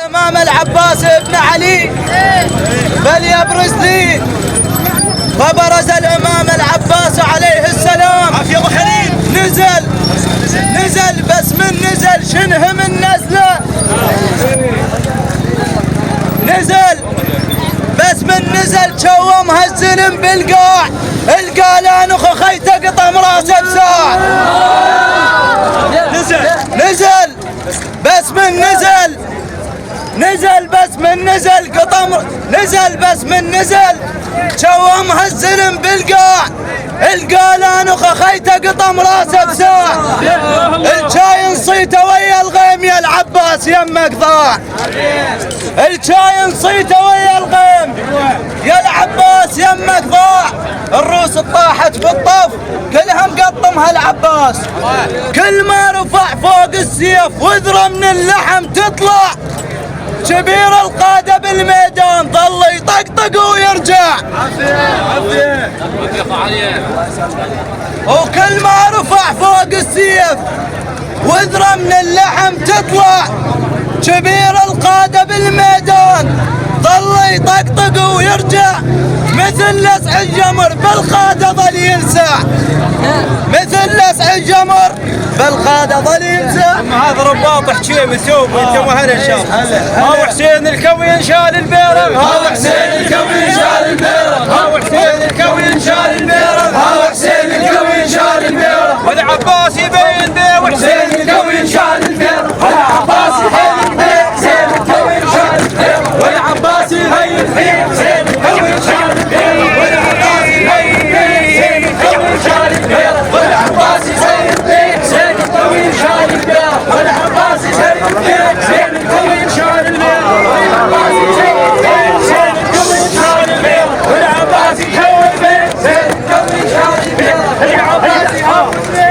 الإمام العباس بن علي فليبرز لي. فبرز الإمام العباس عليه السلام. نزل بس من نزل شنه من نزله. نزل بس من نزل شوى مهزل بالقاع. القالان خي تقطم راسه بساع. نزل بس من نزل بس من نزل قطم. نزل بس من نزل شوى مهزل بالقاع. القالان خي تقطم راسه بساع. الشاين صيته ويا الغيم يا العباس يمك ضاع. الشاين صيته ويا الغيم يا العباس يمك ضاع. الروس طاحت بالطف كلها مقطمها العباس. كل ما رفع فوق السيف وذرة من اللحم تطلع. شبير القادة بالميدان ظل يطقطق ويرجع. وكل ما رفع فوق السيف وذرة من اللحم تطلع. شبير القادة بالميدان ظل يطقطق ويرجع. مثل لسع الجمر بالقادة ظل ينسى. مثل لسع الجمر بالقادة ظل ينسى. هذا رباط حشيم يسوق وانت مهنا ان شاء الله. هاو حسين الكوي شال البيرم. هاو حسين الكوي شال البيرم. هاو حسين الكوي شال البيرم. هاو حسين الكوي شال البيرم. والعباس يبين بيه وحسين الكوي شال البيرم. والعباس يبين بيه. حسين الكوي شال البيرم. والعباس يبين بيه. حسين الكوي شال البيرم. والعباس يبين بيه. حسين الكوي شال البيرم. والعباس يبين بيه. حسين الكوي شال البيرم. والعباس يبين بيه. حسين الكوي شال البيرم. والعباس يبين بيه. حسين الكوي شال البيرم. والعباس يبين بيه. حسين الكوي شال البيرم. والعباس يبين بيه.